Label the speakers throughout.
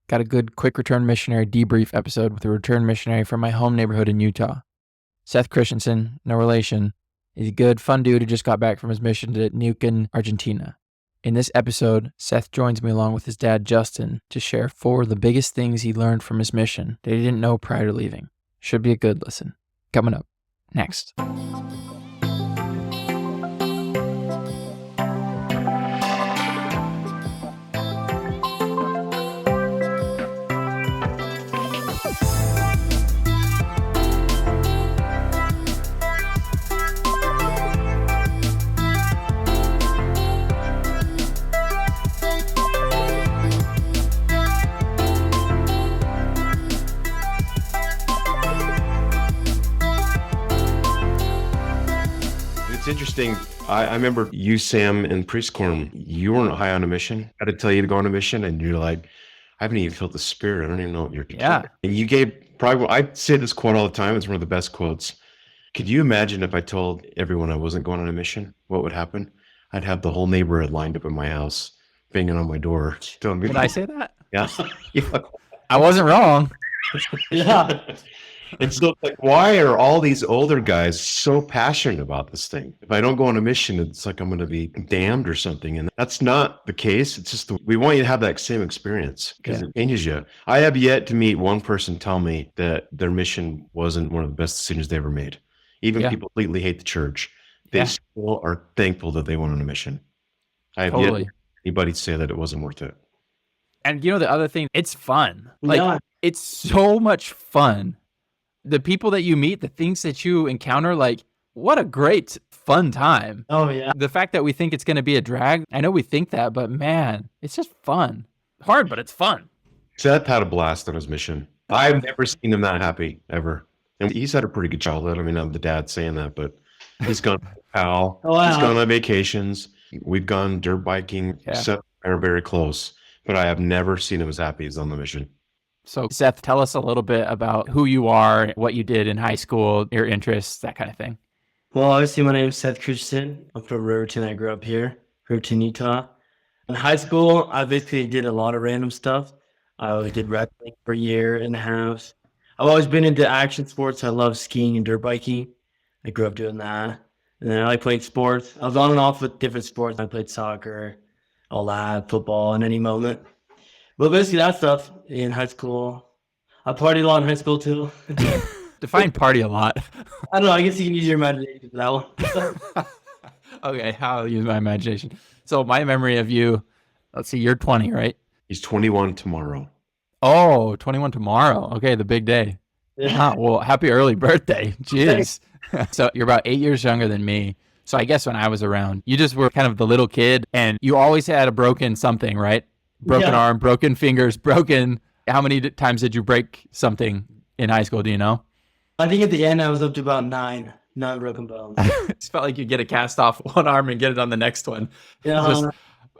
Speaker 1: Got a good quick return missionary debrief episode with a return missionary from my home neighborhood in Utah. Seth Christensen, no relation, is a good, fun dude who just got back from his mission to Neuquén, Argentina. In this episode, Seth joins me along with his dad, Justin, to share 4 of the biggest things he learned from his mission that he didn't know prior to leaving. Should be a good listen. Coming up next.
Speaker 2: It's interesting. I remember you, Sam, in preschool, you weren't high on a mission. I had to tell you to go on a mission, and you're like, I haven't even felt the spirit. I don't even know what you're talking about. And you gave probably, I say this quote all the time. It's one of the best quotes. Could you imagine if I told everyone I wasn't going on a mission, what would happen? I'd have the whole neighborhood lined up in my house, banging on my door. Telling me,
Speaker 1: Did I say that?
Speaker 2: Yeah. Yeah.
Speaker 1: I wasn't wrong.
Speaker 2: Yeah. And so, like, why are all these older guys so passionate about this thing? If I don't go on a mission, it's like I'm going to be damned or something. And that's not the case. It's just we want you to have that same experience because it changes you. I have yet to meet one person tell me that their mission wasn't one of the best decisions they ever made. Even people completely hate the church. They still are thankful that they went on a mission. I have yet to hear anybody say that it wasn't worth it.
Speaker 1: And you know, the other thing, it's fun. Like, it's so much fun. The people that you meet, the things that you encounter, like, what a great, fun time.
Speaker 3: Oh, yeah.
Speaker 1: The fact that we think it's going to be a drag, I know we think that, but man, it's just fun. Hard, but it's fun.
Speaker 2: Seth had a blast on his mission. I've never seen him that happy, ever. And he's had a pretty good childhood. I mean, I'm the dad saying that, but he's gone to Pal. He's gone on vacations. We've gone dirt biking. Seth are very close, but I have never seen him as happy as on the mission.
Speaker 1: So, Seth, tell us a little bit about who you are, what you did in high school, your interests, that kind of thing.
Speaker 3: Well, obviously, my name is Seth Christensen. I'm from Riverton. I grew up here, Riverton, Utah. In high school, I basically did a lot of random stuff. I did wrestling for a year and a half. I've always been into action sports. I love skiing and dirt biking. I grew up doing that. And then I like playing sports. I was on and off with different sports. I played soccer, all that, football in any moment. But basically that stuff in high school. I partied a lot in high school too.
Speaker 1: Define party a lot.
Speaker 3: I don't know. I guess you can use your imagination for that one.
Speaker 1: Okay, I'll use my imagination. So my memory of you, let's see, you're 20, right?
Speaker 2: He's 21 tomorrow.
Speaker 1: Oh, 21 tomorrow. Okay, the big day.
Speaker 3: Yeah.
Speaker 1: Well, happy early birthday. Jeez. So you're about 8 years younger than me. So I guess when I was around, you just were kind of the little kid and you always had a broken something, right? Broken arm, broken fingers, broken. How many times did you break something in high school? Do you know?
Speaker 3: I think at the end I was up to about nine broken bones.
Speaker 1: It felt like you get a cast off one arm and get it on the next one.
Speaker 3: Yeah.
Speaker 1: Just,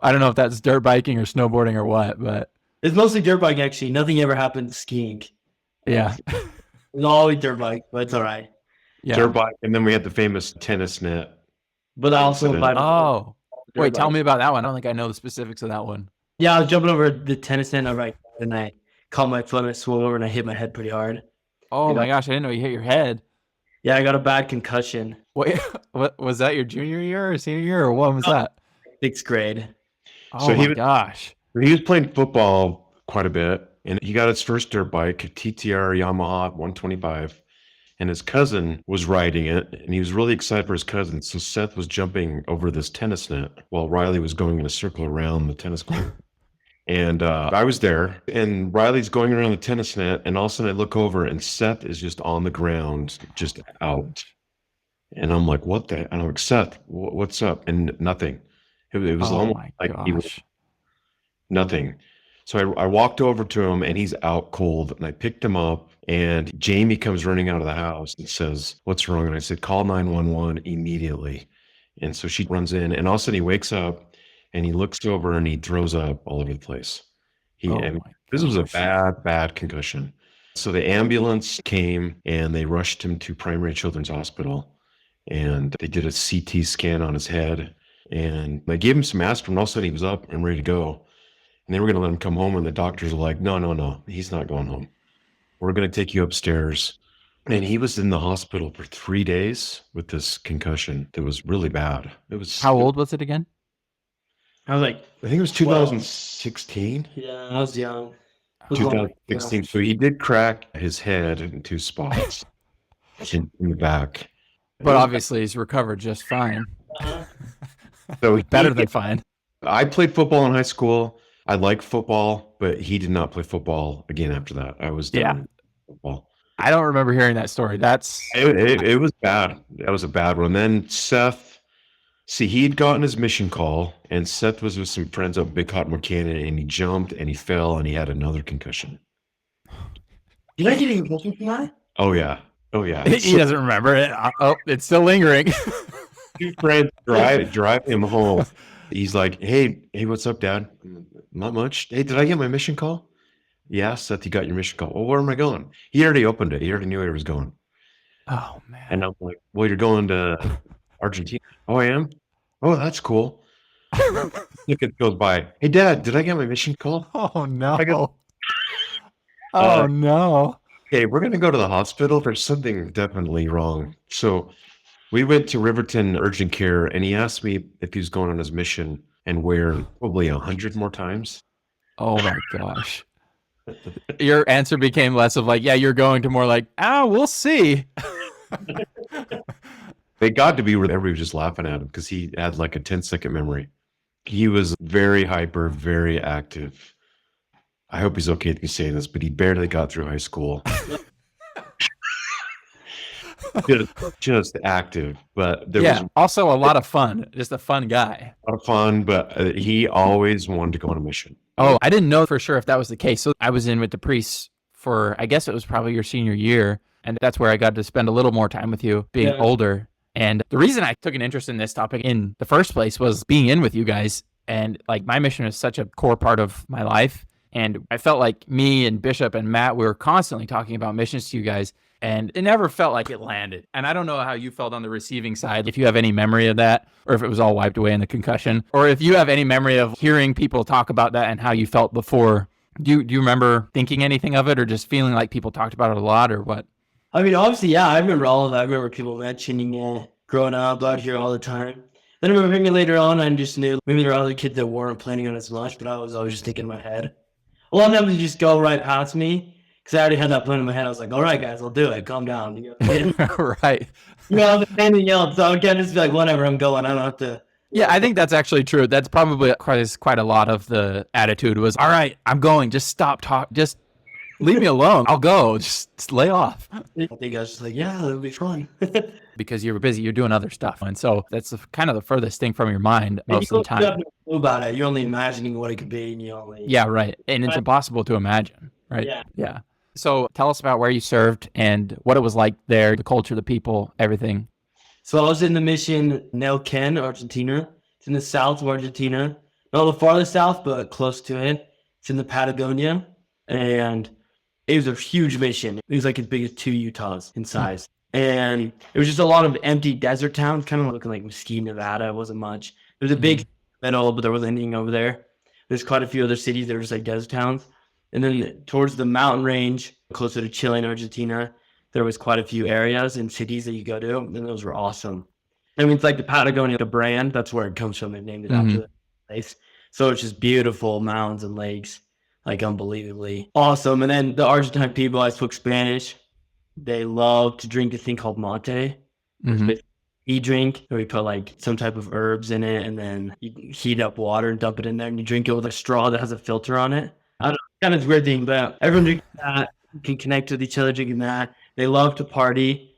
Speaker 1: I don't know if that's dirt biking or snowboarding or what, but
Speaker 3: it's mostly dirt bike actually. Nothing ever happened skiing.
Speaker 1: Yeah.
Speaker 3: It's always dirt bike, but it's all right.
Speaker 1: Yeah.
Speaker 2: Dirt bike, and then we had the famous tennis net.
Speaker 3: But I also
Speaker 1: wait, tell me about that one. I don't think I know the specifics of that one.
Speaker 3: Yeah, I was jumping over the tennis net and I caught my foot and I swung over and I hit my head pretty hard.
Speaker 1: Oh my gosh, I didn't know you hit your head.
Speaker 3: Yeah, I got a bad concussion.
Speaker 1: Wait, what was that, your junior year or senior year, or what was that?
Speaker 3: 6th grade.
Speaker 1: Oh my gosh.
Speaker 2: He was playing football quite a bit, and he got his first dirt bike, a TTR Yamaha 125, and his cousin was riding it, and he was really excited for his cousin. So Seth was jumping over this tennis net while Riley was going in a circle around the tennis court. And I was there, and Riley's going around the tennis net, and all of a sudden I look over, and Seth is just on the ground, just out. And I'm like, what the? And I'm like, Seth, what's up? And nothing. It was almost like he was nothing. So I walked over to him, and he's out cold, and I picked him up, and Jamie comes running out of the house and says, what's wrong? And I said, call 911 immediately. And so she runs in, and all of a sudden he wakes up, and he looks over and he throws up all over the place. This was a bad concussion. So the ambulance came and they rushed him to Primary Children's Hospital, and they did a CT scan on his head, and they gave him some aspirin. All of a sudden he was up and ready to go. And they were going to let him come home. And the doctors were like, no, he's not going home. We're going to take you upstairs. And he was in the hospital for 3 days with this concussion that was really bad. It was
Speaker 1: How old was it again?
Speaker 3: I was like,
Speaker 2: I think it was 2016.
Speaker 3: yeah, I was young. I was like,
Speaker 2: 2016. So he did crack his head in 2 spots in the back.
Speaker 1: But obviously he's recovered just fine.
Speaker 2: So
Speaker 1: Better than fine.
Speaker 2: I played football in high school. I liked football, but he did not play football again after that. I was done with football.
Speaker 1: I don't remember hearing that story.
Speaker 2: It was bad. That was a bad one. Then Seth, he'd gotten his mission call, and Seth was with some friends up Big Hot Neuquén, and he jumped and he fell and he had another concussion.
Speaker 3: Did I get a concussion from that?
Speaker 2: Oh yeah.
Speaker 1: He doesn't remember it. Oh, it's still lingering.
Speaker 2: 2 friends drive him home. He's like, hey, what's up, Dad? Not much. Hey, did I get my mission call? Yeah, Seth, you got your mission call. Well, where am I going? He already opened it. He already knew where he was going.
Speaker 1: Oh, man.
Speaker 2: And I'm like, well, you're going to Argentina. Oh, I am? Oh, that's cool. Look, it goes by. Hey, Dad, did I get my mission call?
Speaker 1: Oh, no.
Speaker 2: Uh,
Speaker 1: no.
Speaker 2: Okay, we're going to go to the hospital. There's something definitely wrong. So we went to Riverton Urgent Care, and he asked me if he was going on his mission and where probably 100 more times.
Speaker 1: Oh, my gosh. Your answer became less of like, yeah, you're going to more like, we'll see.
Speaker 2: They got to be where everybody was just laughing at him because he had like a 10-second memory. He was very hyper, very active. I hope he's okay with me saying this, but he barely got through high school. just active, but there was
Speaker 1: also a lot of fun. Just a fun guy.
Speaker 2: a lot of fun, but he always wanted to go on a mission.
Speaker 1: Oh, I didn't know for sure if that was the case. So I was in with the priests for, I guess it was probably your senior year. And that's where I got to spend a little more time with you being older. And the reason I took an interest in this topic in the first place was being in with you guys. And like my mission is such a core part of my life. And I felt like me and Bishop and Matt, we were constantly talking about missions to you guys. And it never felt like it landed. And I don't know how you felt on the receiving side, if you have any memory of that, or if it was all wiped away in the concussion, or if you have any memory of hearing people talk about that and how you felt before. Do you remember thinking anything of it, or just feeling like people talked about it a lot, or what?
Speaker 3: I mean, obviously, yeah, I remember all of that. I remember people mentioning growing up out here all the time. Then I remember maybe later on, I just knew maybe there were other kids that weren't planning on as much, but I was always just thinking in my head. A lot of them would just go right past me. Because I already had that plan in my head. I was like, all right, guys, I'll do it. Calm down.
Speaker 1: Right.
Speaker 3: The pain in the yell. So I can't just be like, whatever, I'm going. I don't have to.
Speaker 1: Yeah, I think that's actually true. That's probably quite a lot of the attitude was, all right, I'm going. Just stop talking. Just leave me alone. I'll go. Just lay off.
Speaker 3: I think I was just like, yeah, that'll be fun.
Speaker 1: Because you were busy. You're doing other stuff. And so that's kind of the furthest thing from your mind most of the time.
Speaker 3: You don't know about it. You're only imagining what it could be. And you only...
Speaker 1: Yeah, right. And it's impossible to imagine, right? Yeah. So tell us about where you served and what it was like there, the culture, the people, everything.
Speaker 3: So I was in the mission Neuquén, Argentina. It's in the south of Argentina. Not the farthest south, but close to it. It's in the Patagonia. And it was a huge mission. It was like as big as 2 Utahs in size. And it was just a lot of empty desert towns, kind of looking like Mesquite, Nevada. It wasn't much. There was a big middle, but there wasn't anything over there. There's quite a few other cities that were just like desert towns. And then towards the mountain range, closer to Chile and Argentina, there was quite a few areas and cities that you go to, and those were awesome. I mean, it's like the Patagonia, the brand, that's where it comes from. They named it after the place. So it's just beautiful mountains and lakes, like unbelievably awesome. And then the Argentine people, I spoke Spanish. They love to drink a thing called mate. You drink, where you put like some type of herbs in it, and then you heat up water and dump it in there, and you drink it with a straw that has a filter on it. I don't know, kind of weird thing, but everyone drinks that. You can connect with each other drinking that. They love to party.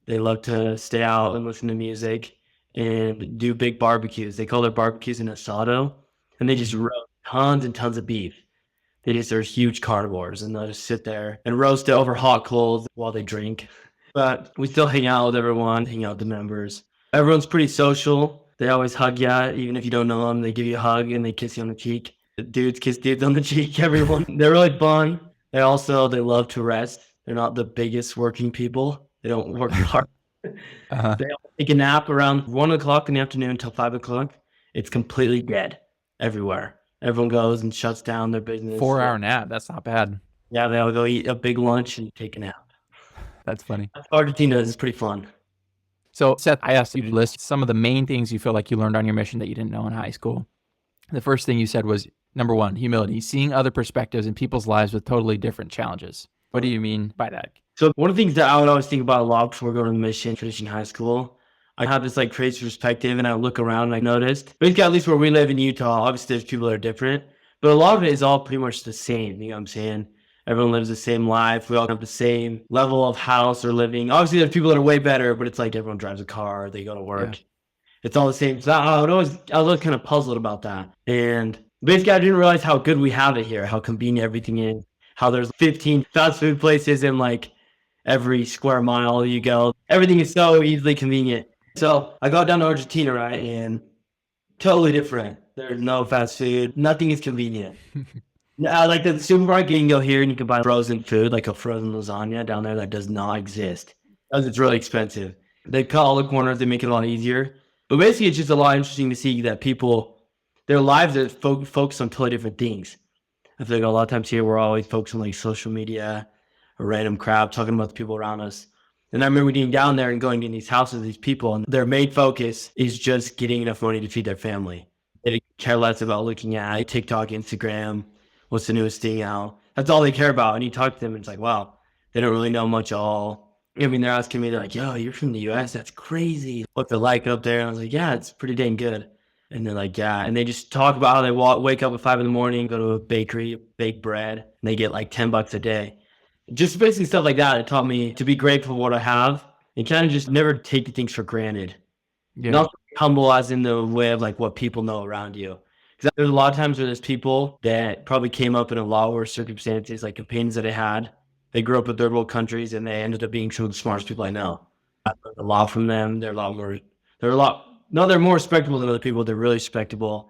Speaker 3: They love to stay out and listen to music and do big barbecues. They call their barbecues an asado, and they just roast tons and tons of beef. They're huge carnivores, and they'll just sit there and roast it over hot coals while they drink. But we still hang out with everyone, hang out with the members. Everyone's pretty social. They always hug you, even if you don't know them. They give you a hug and they kiss you on the cheek. Dudes kiss dudes on the cheek, everyone. They're really fun. They love to rest. They're not the biggest working people. They don't work hard. They take a nap around 1 o'clock in the afternoon until 5 o'clock. It's completely dead everywhere. Everyone goes and shuts down their business.
Speaker 1: 4-hour nap. That's not bad.
Speaker 3: Yeah, they all go eat a big lunch and take a nap.
Speaker 1: That's funny.
Speaker 3: Argentina is pretty fun.
Speaker 1: So, Seth, I asked you to list some of the main things you feel like you learned on your mission that you didn't know in high school. The first thing you said was, number one, humility, seeing other perspectives in people's lives with totally different challenges. What do you mean by that?
Speaker 3: So one of the things that I would always think about a lot before going to the mission, finishing high school, I have this like crazy perspective, and I look around and I noticed, basically at least where we live in Utah, obviously there's people that are different, but a lot of it is all pretty much the same. You know what I'm saying? Everyone lives the same life. We all have the same level of house or living. Obviously there's people that are way better, but it's like everyone drives a car, they go to work. Yeah. It's all the same. So I was always kind of puzzled about that. And basically I didn't realize how good we have it here, how convenient everything is, how there's 15 fast food places in like every square mile you go. Everything is so easily convenient. So I got down to Argentina, right? And totally different. There's no fast food. Nothing is convenient. Like the supermarket, you can go here and you can buy frozen food, like a frozen lasagna down there that does not exist because it's really expensive. They cut all the corners. They make it a lot easier. But basically, it's just a lot interesting to see that people, their lives are focused on totally different things. I feel like a lot of times here, we're always focused on like social media or random crap, talking about the people around us. And I remember getting down there and going in these houses, these people, and their main focus is just getting enough money to feed their family. They care less about looking at TikTok, Instagram, what's the newest thing out. That's all they care about. And you talk to them and it's like, wow, they don't really know much at all. I mean, they're asking me, they're like, yo, you're from the US? That's crazy. What's it like up there? And I was like, yeah, it's pretty dang good. And they're like, yeah. And they just talk about how they wake up at 5 a.m, go to a bakery, bake bread, and they get like $10 a day. Just basically stuff like that. It taught me to be grateful for what I have and kind of just never take things for granted. Yeah. Not humble as in the way of like what people know around you. Because there's a lot of times where there's people that probably came up in a lot worse circumstances, like opinions that they had. They grew up in third world countries and they ended up being some of the smartest people I know. I learned a lot from them. They're more respectable than other people. They're really respectable.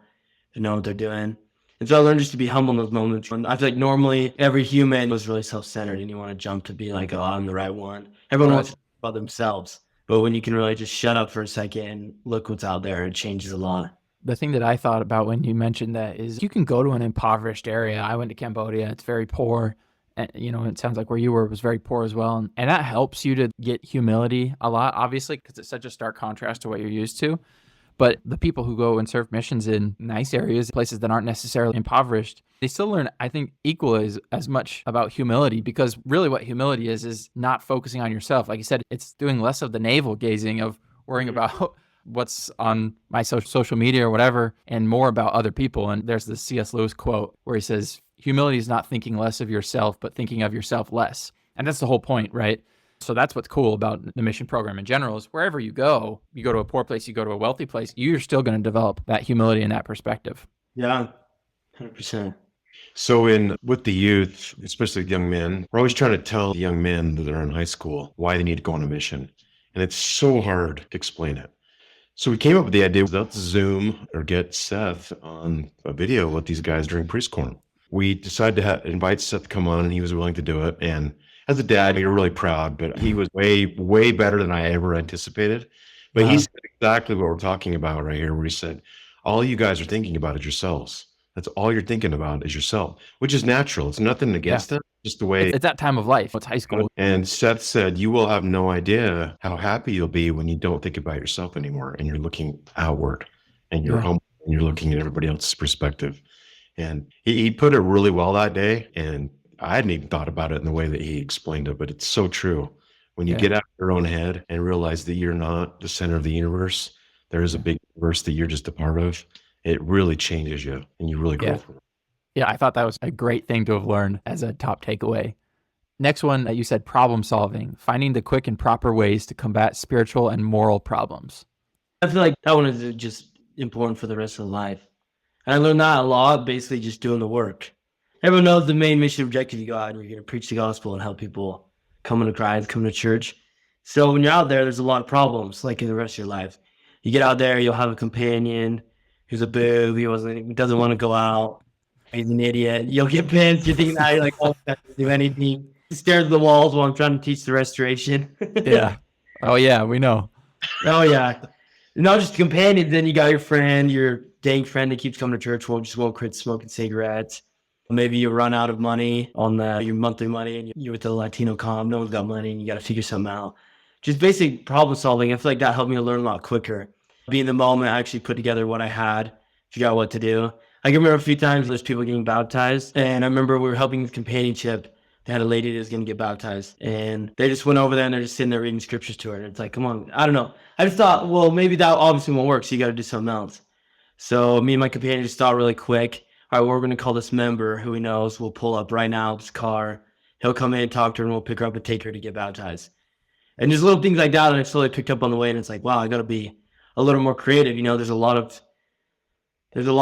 Speaker 3: They know what they're doing. And so I learned just to be humble in those moments. And I feel like normally every human was really self-centered and you want to jump to be like, oh, I'm the right one. Everyone wants to talk about themselves. But when you can really just shut up for a second and look what's out there, it changes a lot.
Speaker 1: The thing that I thought about when you mentioned that is you can go to an impoverished area. I went to Cambodia. It's very poor. And, you know, it sounds like where you were was very poor as well. And that helps you to get humility a lot, obviously, because it's such a stark contrast to what you're used to. But the people who go and serve missions in nice areas, places that aren't necessarily impoverished, they still learn, I think, equally as much about humility, because really what humility is not focusing on yourself. Like you said, it's doing less of the navel gazing of worrying about what's on my social media or whatever, and more about other people. And there's this C.S. Lewis quote where he says, humility is not thinking less of yourself, but thinking of yourself less. And that's the whole point, right? So that's what's cool about the mission program in general is wherever you go to a poor place, you go to a wealthy place, you're still going to develop that humility and that perspective.
Speaker 3: Yeah, 100%.
Speaker 2: So with the youth, especially young men, we're always trying to tell the young men that are in high school why they need to go on a mission. And it's so hard to explain it. So we came up with the idea, let's Zoom or get Seth on a video with these guys during preschool. We decided to invite Seth to come on, and he was willing to do it. And as a dad, you're really proud, but he was way, way better than I ever anticipated. But he said exactly what we're talking about right here, where he said, all you guys are thinking about is yourselves. That's all you're thinking about is yourself, which is natural. It's nothing against it, just the way.
Speaker 1: It's that time of life. It's high school.
Speaker 2: And Seth said, you will have no idea how happy you'll be when you don't think about yourself anymore and you're looking outward and you're home and you're looking at everybody else's perspective. And he put it really well that day. And I hadn't even thought about it in the way that he explained it, but it's so true. When you get out of your own head and realize that you're not the center of the universe, there is a big universe that you're just a part of. It really changes you and you really grow from it.
Speaker 1: Yeah, I thought that was a great thing to have learned as a top takeaway. Next one, you said problem solving, finding the quick and proper ways to combat spiritual and moral problems.
Speaker 3: I feel like that one is just important for the rest of life. And I learned that a lot, basically just doing the work. Everyone knows the main mission objective, you go out and you're going to preach the gospel and help people come into Christ, come to church. So when you're out there, there's a lot of problems, like in the rest of your life. You get out there, you'll have a companion who's a boob, he doesn't want to go out, he's an idiot. You'll get pissed, you're thinking, you're like, oh, I can't do anything. He stares at the walls while I'm trying to teach the restoration.
Speaker 1: Yeah. Oh, yeah, we know.
Speaker 3: Oh, yeah. Not just companions, then you got your friend, your dang friend that keeps coming to church won't quit smoking cigarettes. Maybe you run out of money on your monthly money and you're with the Latino comp. No one's got money and you got to figure something out. Just basic problem solving. I feel like that helped me learn a lot quicker. Be in the moment, I actually put together what I had, figure out what to do. I can remember a few times there's people getting baptized, and I remember we were helping with companionship. They had a lady that was going to get baptized, and they just went over there and they're just sitting there reading scriptures to her. And it's like, come on, I don't know. I just thought, well, maybe that obviously won't work, so you got to do something else. So me and my companion just thought really quick, all right, we're going to call this member who he knows will pull up right now, this car. He'll come in and talk to her, and we'll pick her up and take her to get baptized. And just little things like that I slowly picked up on the way, and it's like, wow, I got to be a little more creative. There's a lot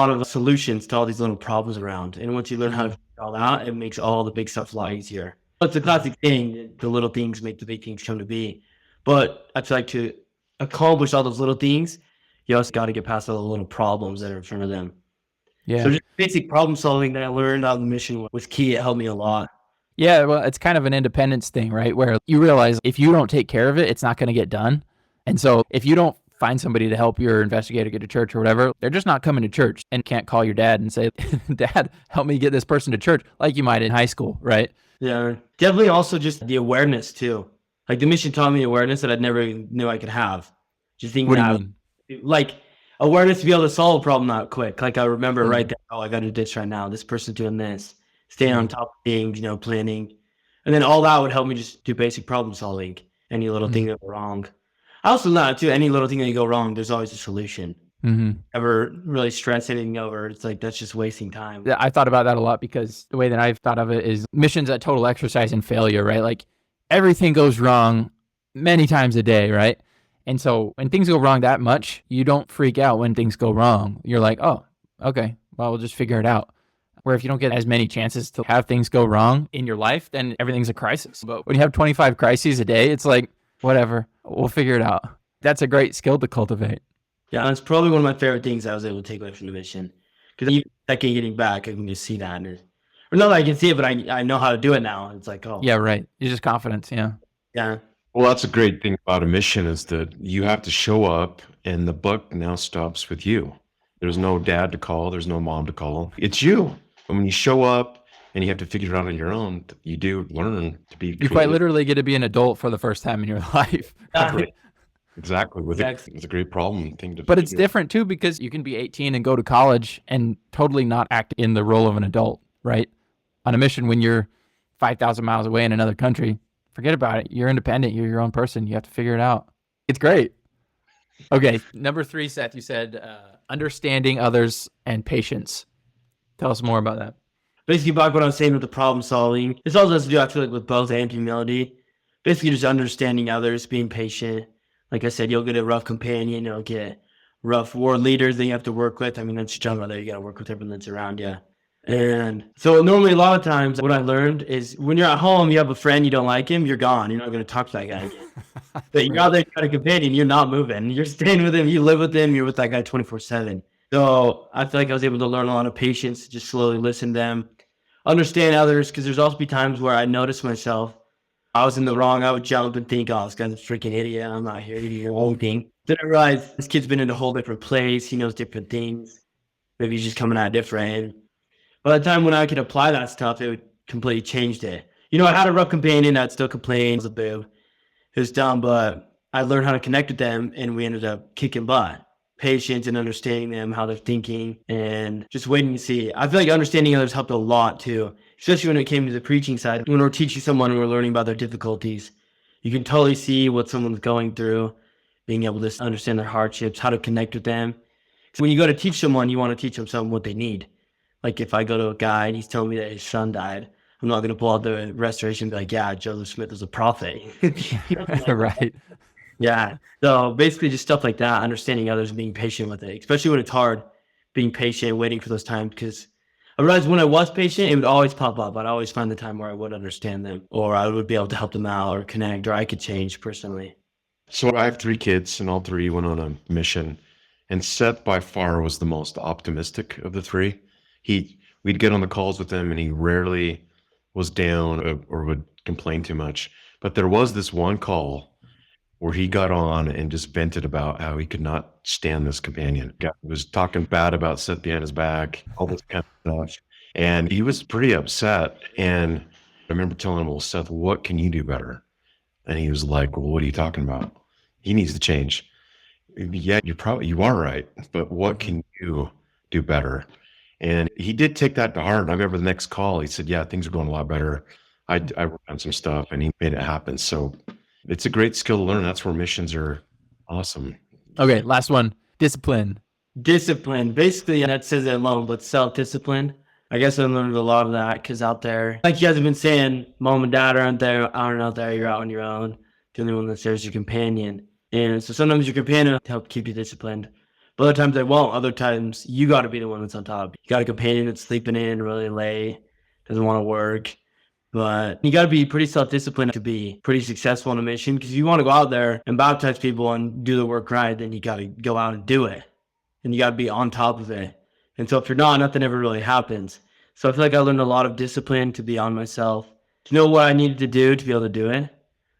Speaker 3: of solutions to all these little problems around. And once you learn how to figure it all out, it makes all the big stuff a lot easier. It's a classic thing. The little things make the big things come to be. But I feel like to accomplish all those little things, you also got to get past all the little problems that are in front of them.
Speaker 1: Yeah.
Speaker 3: So just basic problem solving that I learned on the mission was key. It helped me a lot.
Speaker 1: Yeah, well, it's kind of an independence thing, right? Where you realize if you don't take care of it, it's not going to get done. And so if you don't find somebody to help your investigator get to church or whatever, they're just not coming to church, and can't call your dad and say, Dad, help me get this person to church, like you might in high school, right?
Speaker 3: Yeah, definitely also just the awareness too. Like the mission taught me awareness that I never knew I could have. Just thinking
Speaker 1: What do you mean?
Speaker 3: like awareness to be able to solve a problem out quick. Like I remember right there, oh, I got to do this right now. This person's doing this. Staying on top of things, planning. And then all that would help me just do basic problem solving. Any little thing that go wrong. I also learned too, any little thing that you go wrong, there's always a solution. Ever really stress anything over, it's like, that's just wasting time.
Speaker 1: Yeah, I thought about that a lot, because the way that I've thought of it is mission's a total exercise in failure, right? Like everything goes wrong many times a day, right? And so when things go wrong that much, you don't freak out when things go wrong. You're like, oh, okay, well, we'll just figure it out. Where if you don't get as many chances to have things go wrong in your life, then everything's a crisis. But when you have 25 crises a day, it's like, whatever, we'll figure it out. That's a great skill to cultivate.
Speaker 3: Yeah, it's probably one of my favorite things I was able to take away from the mission. Because even second getting back, I can just see that. Or not that I can see it, but I know how to do it now. It's like, oh.
Speaker 1: Yeah, right. It's just confidence, yeah.
Speaker 3: Yeah.
Speaker 2: Well, that's a great thing about a mission, is that you have to show up, and the buck now stops with you. There's no dad to call. There's no mom to call. It's you. And when you show up and you have to figure it out on your own, you do learn to be creative.
Speaker 1: You quite literally get to be an adult for the first time in your life.
Speaker 2: Exactly. It's a great problem thing to
Speaker 1: But it's different too, because you can be 18 and go to college and totally not act in the role of an adult, right? On a mission, when you're 5,000 miles away in another country, forget about it. You're independent. You're your own person. You have to figure it out. It's great. Okay. Number 3, Seth, you said understanding others and patience. Tell us more about that.
Speaker 3: Basically, back what I was saying with the problem solving, this also has to do, I feel like, with both and humility. Basically, just understanding others, being patient. Like I said, you'll get a rough companion, you'll get rough war leaders that you have to work with. I mean, that's your job out there. You got to work with everyone that's around you. And so normally a lot of times what I learned is when you're at home, you have a friend, you don't like him, you're gone. You're not going to talk to that guy again. But you're out there, you got a companion, you're not moving. You're staying with him, you live with him, you're with that guy 24/7. So I feel like I was able to learn a lot of patience, just slowly listen to them, understand others, because there's also be times where I notice myself, I was in the wrong, I would jump and think, oh, this guy's a freaking idiot, I'm not here to do your own thing. Then I realized this kid's been in a whole different place, he knows different things, maybe he's just coming out different. By the time when I could apply that stuff, it completely changed it. I had a rough companion that still complained, it was a boo, it was dumb, but I learned how to connect with them, and we ended up kicking butt. Patience and understanding them, how they're thinking, and just waiting to see. I feel like understanding others helped a lot too, especially when it came to the preaching side. When we're teaching someone and we're learning about their difficulties, you can totally see what someone's going through, being able to understand their hardships, how to connect with them. So when you go to teach someone, you want to teach them something what they need. Like if I go to a guy and he's telling me that his son died, I'm not going to pull out the restoration and be like, yeah, Joseph Smith was a prophet.
Speaker 1: Right.
Speaker 3: Yeah. So basically just stuff like that, understanding others and being patient with it, especially when it's hard, being patient, waiting for those times. Because I realized when I was patient, it would always pop up. I'd always find the time where I would understand them, or I would be able to help them out or connect, or I could change personally.
Speaker 2: So I have 3 kids, and all 3 went on a mission. And Seth by far was the most optimistic of the 3. We'd get on the calls with him, and he rarely was down or would complain too much. But there was this one call where he got on and just vented about how he could not stand this companion. Guy was talking bad about Seth behind his back, all this kind of stuff. And he was pretty upset. And I remember telling him, well, Seth, what can you do better? And he was like, well, what are you talking about? He needs to change. Yeah, you are right. But what can you do better? And he did take that to heart. And I remember the next call, he said, yeah, things are going a lot better. I worked on some stuff and he made it happen. So it's a great skill to learn. That's where missions are awesome.
Speaker 1: Okay, last one. Discipline.
Speaker 3: Discipline. Basically, that says it alone, but self-discipline. I guess I learned a lot of that because out there, like you guys have been saying, mom and dad aren't out there, you're out on your own. The only one that's there is your companion. And so sometimes your companion will help keep you disciplined. But other times they won't. Other times you got to be the one that's on top. You got a companion that's sleeping in really late, doesn't want to work. But you got to be pretty self-disciplined to be pretty successful in a mission, because if you want to go out there and baptize people and do the work right, then you got to go out and do it. And you got to be on top of it. And so if you're not, nothing ever really happens. So I feel like I learned a lot of discipline to be on myself, to know what I needed to do to be able to do it.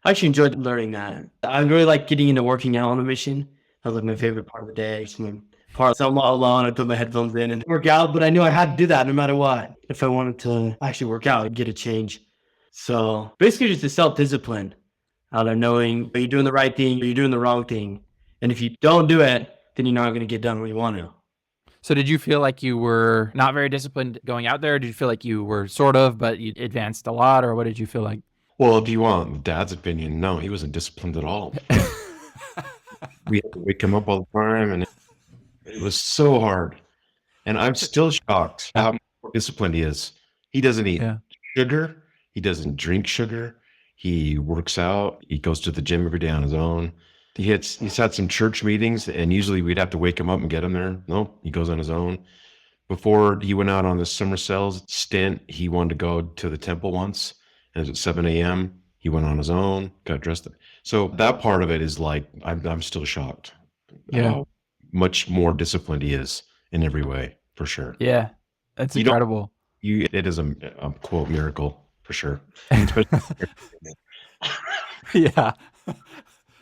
Speaker 3: I actually enjoyed learning that. I really like getting into working out on a mission. That was like my favorite part of the day. So I'm all alone. I put my headphones in and work out, but I knew I had to do that no matter what. If I wanted to actually work out and get a change. So basically just the self-discipline out of knowing, are you doing the right thing? Are you doing the wrong thing? And if you don't do it, then you're not going to get done what you want to.
Speaker 1: So did you feel like you were not very disciplined going out there? Did you feel like you were sort of, but you advanced a lot? Or what did you feel like?
Speaker 2: Well, do you want Dad's opinion? No, he wasn't disciplined at all. We had to wake him up all the time, and it was so hard. And I'm still shocked how disciplined he is. He doesn't eat sugar. He doesn't drink sugar. He works out. He goes to the gym every day on his own. He's had some church meetings, and usually we'd have to wake him up and get him there. Nope, he goes on his own. Before he went out on the summer cells stint, he wanted to go to the temple once, and it was at 7 a.m. He went on his own, got dressed. So that part of it is like, I'm still shocked. How much more disciplined he is in every way, for sure.
Speaker 1: Yeah, that's incredible.
Speaker 2: It is a quote miracle, for sure.
Speaker 1: Yeah.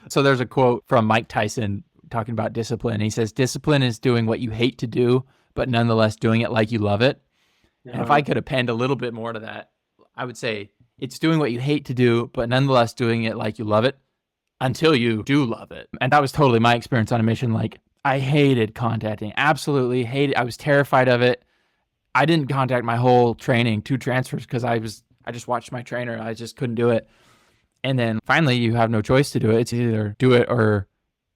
Speaker 1: So there's a quote from Mike Tyson talking about discipline. He says, discipline is doing what you hate to do, but nonetheless doing it like you love it. Yeah. And if I could append a little bit more to that, I would say it's doing what you hate to do, but nonetheless doing it like you love it until you do love it. And that was totally my experience on a mission. Like, I hated contacting, absolutely hated. I was terrified of it. I didn't contact my whole training, 2 transfers, because I just watched my trainer. I just couldn't do it. And then finally you have no choice to do it. It's either do it or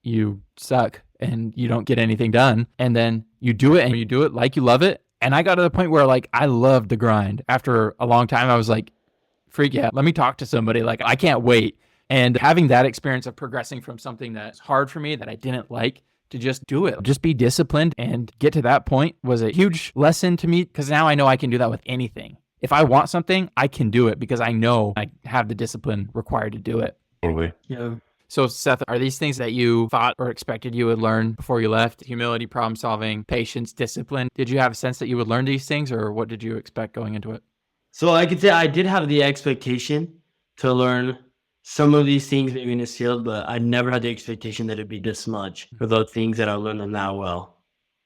Speaker 1: you suck and you don't get anything done. And then you do it and you do it like you love it. And I got to the point where like I loved the grind. After a long time, I was like, freak yeah, let me talk to somebody. Like, I can't wait. And having that experience of progressing from something that's hard for me that I didn't like to just do it, just be disciplined and get to that point was a huge lesson to me, because now I know I can do that with anything. If I want something, I can do it because I know I have the discipline required to do it.
Speaker 2: Totally.
Speaker 3: Yeah.
Speaker 1: So Seth, are these things that you thought or expected you would learn before you left? Humility, problem solving, patience, discipline. Did you have a sense that you would learn these things, or what did you expect going into it?
Speaker 3: So I could say I did have the expectation to learn some of these things maybe in this field, but I never had the expectation that it'd be this much for those things that I learned them that well.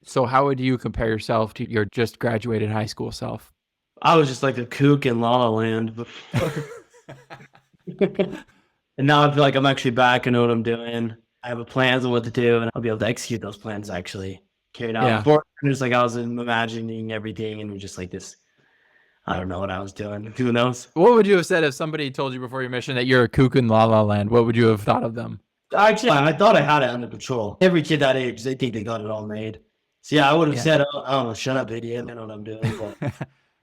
Speaker 3: So
Speaker 1: how would you compare yourself to your just graduated high school self?
Speaker 3: I was just like a kook in La La Land before. And now I feel like I'm actually back. I know what I'm doing. I have a plans of what to do, and I'll be able to execute those plans actually carried out. Before, just like I was imagining everything, and it was just like this. I don't know what I was doing. Who knows?
Speaker 1: What would you have said if somebody told you before your mission that you're a kook in La La Land? What would you have thought of them?
Speaker 3: Actually, I thought I had it under control. Every kid that age, they think they got it all made. So yeah, I would have said, "Oh, shut up, idiot! I know what I'm doing." But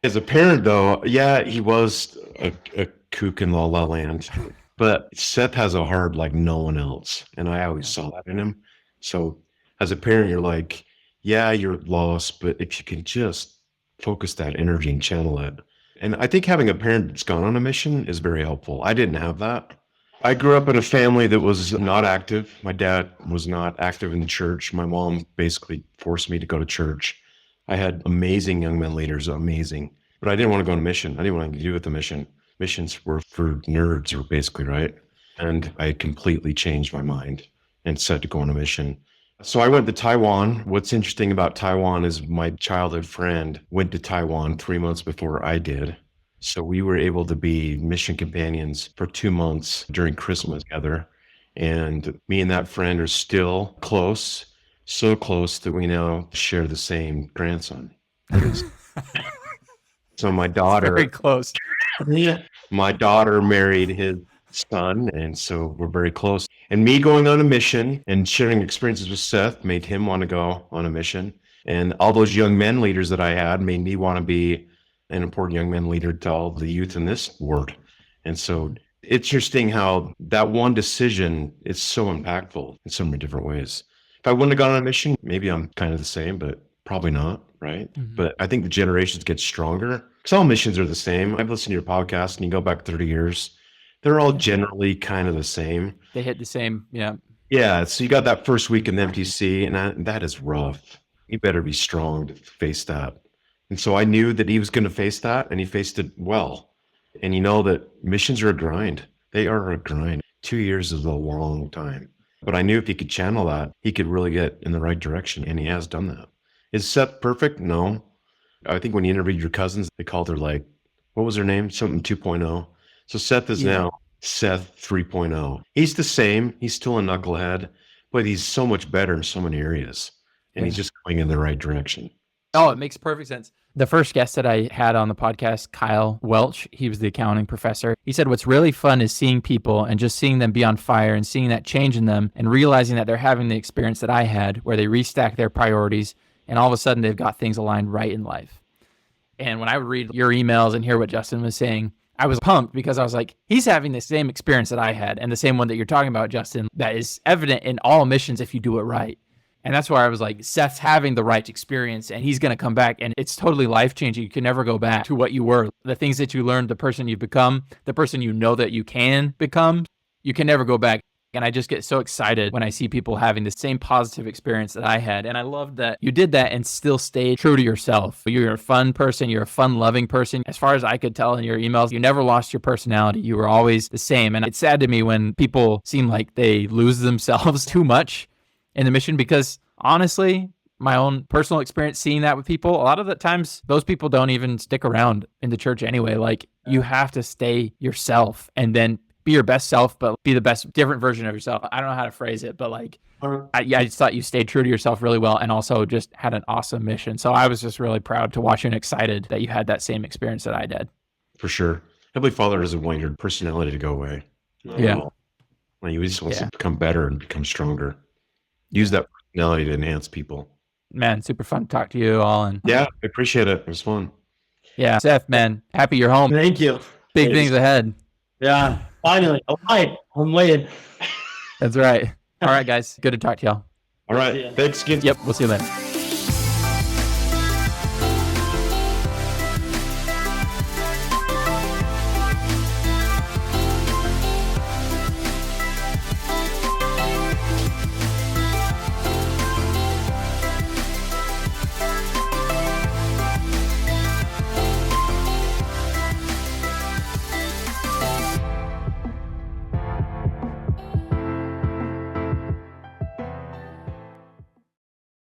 Speaker 2: as a parent, though, yeah, he was a kook in La La Land. But Seth has a heart like no one else. And I always saw that in him. So as a parent, you're like, yeah, you're lost, but if you can just focus that energy and channel it. And I think having a parent that's gone on a mission is very helpful. I didn't have that. I grew up in a family that was not active. My dad was not active in the church. My mom basically forced me to go to church. I had amazing young men leaders, amazing. But I didn't want to go on a mission. I didn't want anything to do with the mission. Missions were for nerds, or basically, right? And I completely changed my mind and said to go on a mission. So I went to Taiwan. What's interesting about Taiwan is my childhood friend went to Taiwan 3 months before I did. So we were able to be mission companions for 2 months during Christmas together. And me and that friend are still close, so close that we now share the same grandson. So my daughter,
Speaker 1: Very close.
Speaker 3: Yeah.
Speaker 2: my daughter married his son, and so we're very close. And me going on a mission and sharing experiences with Seth made him want to go on a mission. And all those young men leaders that I had made me want to be an important young men leader to all the youth in this ward. And so it's interesting how that one decision is so impactful in so many different ways. If I wouldn't have gone on a mission, maybe I'm kind of the same, but probably not, right?
Speaker 1: Mhm.
Speaker 2: But I think the generations get stronger because all missions are the same. I've listened to your podcast and you go back 30 years, they're all generally kind of the same.
Speaker 1: They hit the same. Yeah.
Speaker 2: Yeah. So you got that first week in the MTC, and that is rough. You better be strong to face that. And so I knew that he was going to face that, and he faced it well. And you know that missions are a grind. They are a grind. 2 years is a long time. But I knew if he could channel that, he could really get in the right direction, and he has done that. Is Seth perfect? No. I think when you interviewed your cousins, they called her like, what was her name? Something 2.0. So Seth is now Seth 3.0. He's the same. He's still a knucklehead, but he's so much better in so many areas. And he's just going in the right direction.
Speaker 1: Oh, it makes perfect sense. The first guest that I had on the podcast, Kyle Welch, he was the accounting professor. He said what's really fun is seeing people and just seeing them be on fire and seeing that change in them and realizing that they're having the experience that I had where they restack their priorities and all of a sudden they've got things aligned right in life. And when I would read your emails and hear what Justin was saying, I was pumped because I was like, he's having the same experience that I had and the same one that you're talking about, Justin, that is evident in all missions if you do it right. And that's why I was like, Seth's having the right experience and he's going to come back and it's totally life-changing. You can never go back to what you were. The things that you learned, the person you've become, the person you know that you can become, you can never go back. And I just get so excited when I see people having the same positive experience that I had. And I love that you did that and still stayed true to yourself. You're a fun person. You're a fun, loving person. As far as I could tell in your emails, you never lost your personality. You were always the same. And it's sad to me when people seem like they lose themselves too much in the mission because honestly, my own personal experience seeing that with people, a lot of the times those people don't even stick around in the church anyway. Like you have to stay yourself and then be your best self, but be the best different version of yourself. I don't know how to phrase it, but like, I just thought you stayed true to yourself really well and also just had an awesome mission. So I was just really proud to watch you and excited that you had that same experience that I did.
Speaker 2: For sure. Heavenly Father doesn't want your personality to go away.
Speaker 1: Yeah.
Speaker 2: Well, he just wants to become better and become stronger. Use that personality to enhance people.
Speaker 1: Man, super fun to talk to you all. And
Speaker 2: yeah, I appreciate it. It was fun.
Speaker 1: Yeah. Seth, man, happy you're home.
Speaker 3: Thank you.
Speaker 1: Big things ahead.
Speaker 3: Yeah. Finally. All right. I'm waiting.
Speaker 1: That's right. All right, guys. Good to talk to y'all.
Speaker 2: All right. Thanks again.
Speaker 1: Yep. We'll see you later.